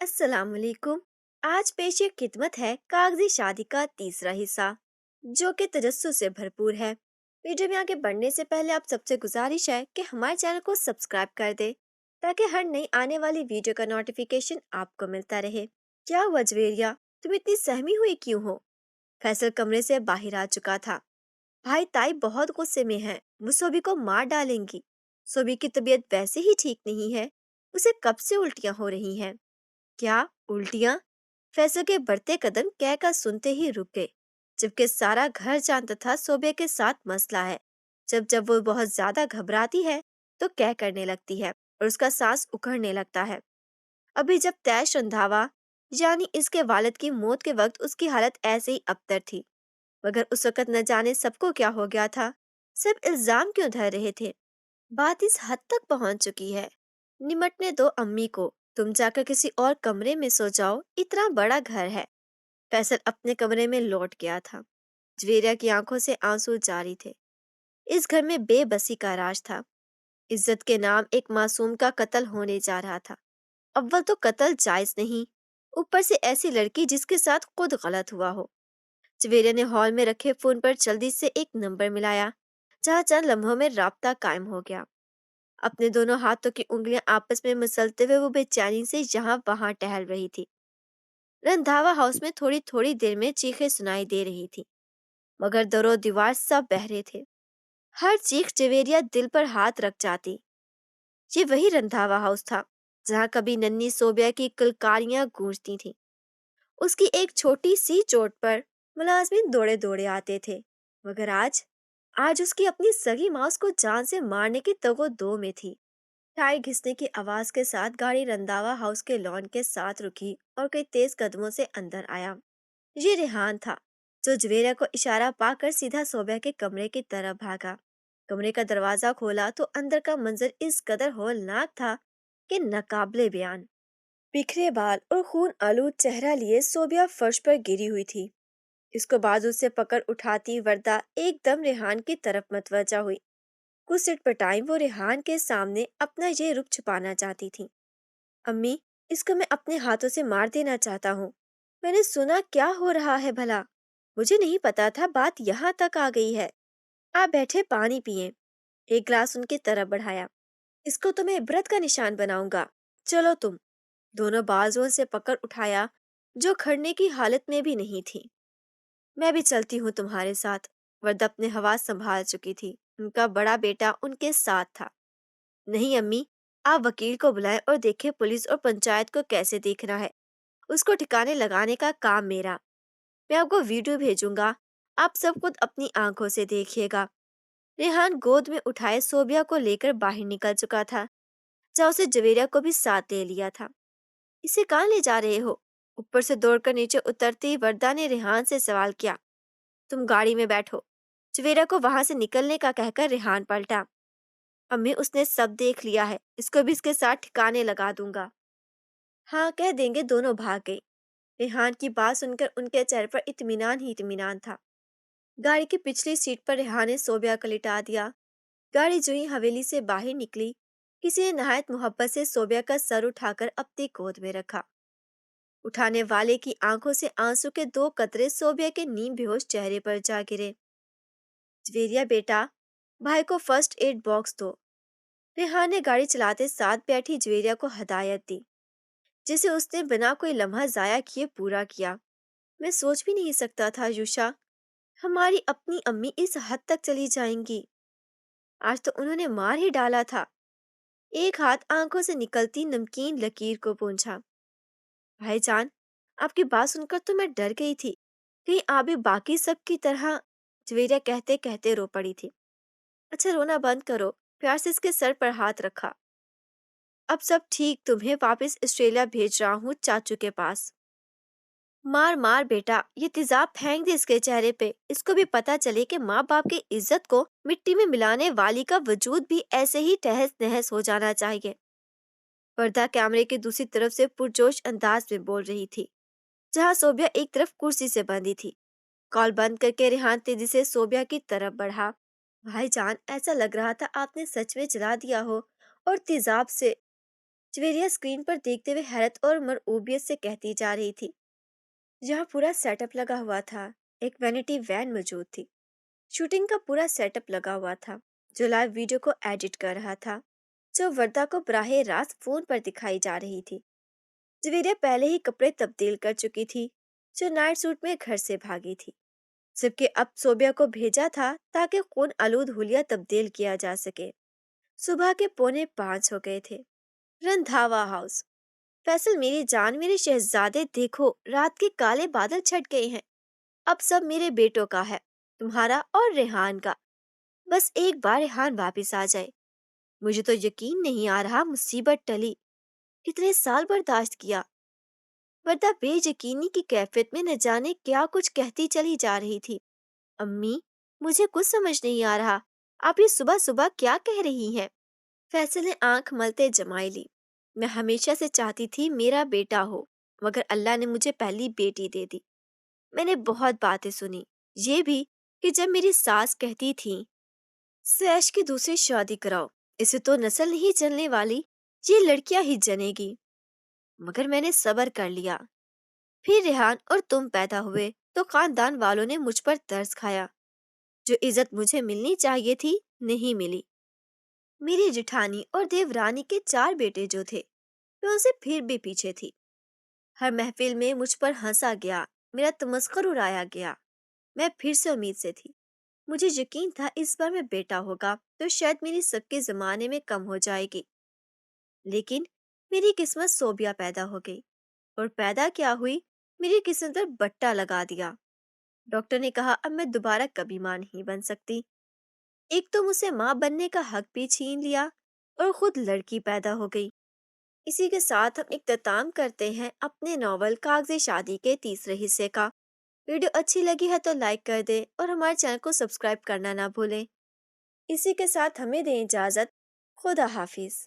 अस्सलाम वालेकुम। आज पेश खिदमत है कागजी शादी का तीसरा हिस्सा, जो कि तजस्सुस से भरपूर है। वीडियो में आगे बढ़ने से पहले आप सबसे गुजारिश है कि हमारे चैनल को सब्सक्राइब कर दे, ताकि हर नई आने वाली वीडियो का नोटिफिकेशन आपको मिलता रहे। क्या हुआ जवेरिया, तुम इतनी सहमी हुई क्यों हो? फैसल कमरे से बाहर आ चुका था। भाई ताई बहुत गुस्से में है, वो सोबी को मार डालेंगी। सोबी की तबीयत वैसे ही ठीक नहीं है, उसे कब से उल्टियां हो रही हैं। क्या उल्टियां? फैसल के बढ़ते कदम कहकर सुनते ही रुक गए, जबकि सारा घर जानता था सोबे के साथ मसला है। जब जब वो बहुत ज्यादा घबराती है तो कह करने लगती है और उसका सांस उखड़ने लगता है। अभी जब तैश रंधावा यानी इसके वालिद की मौत के वक्त उसकी हालत ऐसे ही अबतर थी, मगर उस वक्त न जाने सबको क्या हो गया था। सब इल्जाम क्यों धर रहे थे? बात इस हद तक पहुंच चुकी है। निमटने दो अम्मी को, तुम जाकर किसी और कमरे में सो जाओ, इतना बड़ा घर है। फैसल अपने कमरे में लौट गया था। जवेरिया की आंखों से आंसू जारी थे। इस घर में बेबसी का राज था। इज्जत के नाम एक मासूम का कत्ल होने जा रहा था। अव्वल तो कत्ल जायज नहीं, ऊपर से ऐसी लड़की जिसके साथ खुद गलत हुआ हो। जवेरिया ने हॉल में रखे फोन पर जल्दी से एक नंबर मिलाया, जहाँ चंद लम्हों में राब्ता कायम हो गया। अपने दोनों हाथों की उंगलियां आपस में मसलते हुए वो बेचैनी से यहाँ वहां टहल रही थी। रंधावा हाउस में थोड़ी थोड़ी देर में चीखें सुनाई दे रही थी, मगर दरो दीवार सब बहरे थे। हर चीख जवेरिया दिल पर हाथ रख जाती। ये वही रंधावा हाउस था जहाँ कभी नन्ही सोबिया की किलकारियां गूंजती थीं। उसकी एक छोटी सी चोट पर मुलाजमिन दौड़े दौड़े आते थे, मगर आज आज उसकी अपनी सगी माँ उसको जान से मारने की तगो-दो में थी। टायर घिसने की आवाज के साथ गाड़ी रंधावा हाउस के लॉन के साथ रुकी और कई तेज कदमों से अंदर आया। ये रेहान था, जो जवेरिया को इशारा पाकर सीधा सोबिया के कमरे की तरफ भागा। कमरे का दरवाजा खोला तो अंदर का मंजर इस कदर होलनाक था कि नकाबले बयान। बिखरे बाल और खून आलूद चेहरा लिए सोबिया फर्श पर गिरी हुई थी। इसको बाजू से पकड़ उठाती वर्दा एकदम रेहान की तरफ मतवजा हुई। कुछ सिट पर टाइम वो रेहान के सामने अपना ये रुख छुपाना चाहती थी। अम्मी, इसको मैं अपने हाथों से मार देना चाहता हूँ। मैंने सुना क्या हो रहा है भला? मुझे नहीं पता था बात यहाँ तक आ गई है। आप बैठे पानी पिए। एक गिलास उनकी तरफ बढ़ाया। इसको तो मैं इबरत का निशान बनाऊंगा। चलो तुम। दोनों बाजुओं से पकड़ उठाया, जो खड़ने की हालत में भी नहीं थी। मैं भी चलती हूँ तुम्हारे साथ। वर्दा अपने हवास संभाल चुकी थी। उनका बड़ा बेटा उनके साथ था। नहीं अम्मी, आप वकील को बुलाएं और देखें पुलिस और पंचायत को कैसे देखना है। उसको ठिकाने लगाने का काम मेरा। मैं आपको वीडियो भेजूंगा, आप सब खुद अपनी आंखों से देखिएगा। रेहान गोद में उठाए सोबिया को लेकर बाहर निकल चुका था, जहाँ उसे जवेरिया को भी साथ ले लिया था। इसे कहाँ ले जा रहे हो? ऊपर से दौड़कर नीचे उतरती वर्दा ने रेहान से सवाल किया। तुम गाड़ी में बैठो। जवेरिया को वहां से निकलने का कहकर रेहान पलटा। अम्मी, उसने सब देख लिया है, इसको भी इसके साथ ठिकाने लगा दूंगा। हाँ कह देंगे। दोनों भाग गई। रेहान की बात सुनकर उनके चेहरे पर इत्मीनान ही इत्मीनान था। गाड़ी की पिछली सीट पर रेहान ने सोबिया को लिटा दिया। गाड़ी जो ही हवेली से बाहर निकली, किसी ने नहायत मोहब्बत से सोबिया का सर उठाकर अपनी गोद में रखा। उठाने वाले की आंखों से आंसू के दो कतरे सोबिया के नीम बेहोश चेहरे पर जा गिरे। जवेरिया बेटा, भाई को फर्स्ट एड बॉक्स दो। रेहान ने गाड़ी चलाते साथ बैठी जवेरिया को हदायत दी, जिसे उसने बिना कोई लम्हा जाया किए पूरा किया। मैं सोच भी नहीं सकता था यूशा, हमारी अपनी अम्मी इस हद तक चली जाएंगी। आज तो उन्होंने मार ही डाला था। एक हाथ आंखों से निकलती नमकीन लकीर को पोंछा। भाईजान, आपकी बात सुनकर तो मैं डर गई थी, कहीं आप भी बाकी सब की तरह। जवेरिया कहते कहते रो पड़ी थी। अच्छा रोना बंद करो। प्यार से इसके सर पर हाथ रखा। अब सब ठीक, तुम्हें वापस ऑस्ट्रेलिया भेज रहा हूँ चाचू के पास। मार मार बेटा, ये तेजाब फेंक दे इसके चेहरे पे। इसको भी पता चले कि माँ बाप की इज्जत को मिट्टी में मिलाने वाली का वजूद भी ऐसे ही तहस नहस हो जाना चाहिए। वर्दा कैमरे की दूसरी तरफ से पुरजोश अंदाज में बोल रही थी, जहाँ सोबिया एक तरफ कुर्सी से बंधी थी। कॉल बंद करके रेहान तेजी से सोबिया की तरफ बढ़ा। भाईजान, ऐसा लग रहा था आपने सच में जला दिया हो और तेजाब से। जवेरिया स्क्रीन पर देखते हुए हैरत और मरऊबियत से कहती जा रही थी। जहाँ पूरा सेटअप लगा हुआ था, एक वैनिटी वैन मौजूद थी। शूटिंग का पूरा सेटअप लगा हुआ था, जो लाइव वीडियो को एडिट कर रहा था, जो वर्दा को बराह रास्त फोन पर दिखाई जा रही थी। जवेरिया पहले ही कपड़े तब्दील कर चुकी थी, जो नाइट सूट में घर से भागी थी, जबकि अब सोबिया को भेजा था ताकि खून आलूद हुलिया तब्दील किया जा सके। सुबह के 4:45 हो गए थे। रंधावा हाउस। फैसल, मेरी जान, मेरे शहजादे, देखो रात के काले बादल छट गए हैं। अब सब मेरे बेटों का है, तुम्हारा और रेहान का। बस एक बार रेहान वापस आ जाए। मुझे तो यकीन नहीं आ रहा मुसीबत टली। इतने साल बर्दाश्त किया। वर्दा बेयकीनी की कैफियत में न जाने क्या कुछ कहती चली जा रही थी। अम्मी, मुझे कुछ समझ नहीं आ रहा, आप ये सुबह सुबह क्या कह रही हैं? फैसल ने आंख मलते जमाई ली। मैं हमेशा से चाहती थी मेरा बेटा हो, मगर अल्लाह ने मुझे पहली बेटी दे दी। मैंने बहुत बातें सुनी, ये भी कि जब मेरी सास कहती थी सैश की दूसरी शादी कराओ, इसे तो नस्ल नहीं चलने वाली, ये लड़कियां ही जनेगी। मगर मैंने सब्र कर लिया। फिर रेहान और तुम पैदा हुए तो खानदान वालों ने मुझ पर तरस खाया। जो इज्जत मुझे मिलनी चाहिए थी, नहीं मिली। मेरी जिठानी और देवरानी के 4 बेटे जो थे, मैं उनसे फिर भी पीछे थी। हर महफिल में मुझ पर हंसा गया, मेरा तमस्खुर उड़ाया गया। मैं फिर से उम्मीद से थी। मुझे यकीन था इस बार मैं बेटा होगा तो शायद मेरी सबके जमाने में कम हो जाएगी। लेकिन मेरी किस्मत सोबिया पैदा हो गई, और पैदा क्या हुई, मेरी किस्मत पर बट्टा लगा दिया। डॉक्टर ने कहा अब मैं दोबारा कभी मां नहीं बन सकती। एक तो मुझसे मां बनने का हक भी छीन लिया, और खुद लड़की पैदा हो गई। इसी के साथ हम इख्तिताम करते हैं अपने नॉवल कागज़े शादी के तीसरे हिस्से का। वीडियो अच्छी लगी है तो लाइक कर दें और हमारे चैनल को सब्सक्राइब करना ना भूलें। इसी के साथ हमें दें इजाज़त। खुदा हाफिज।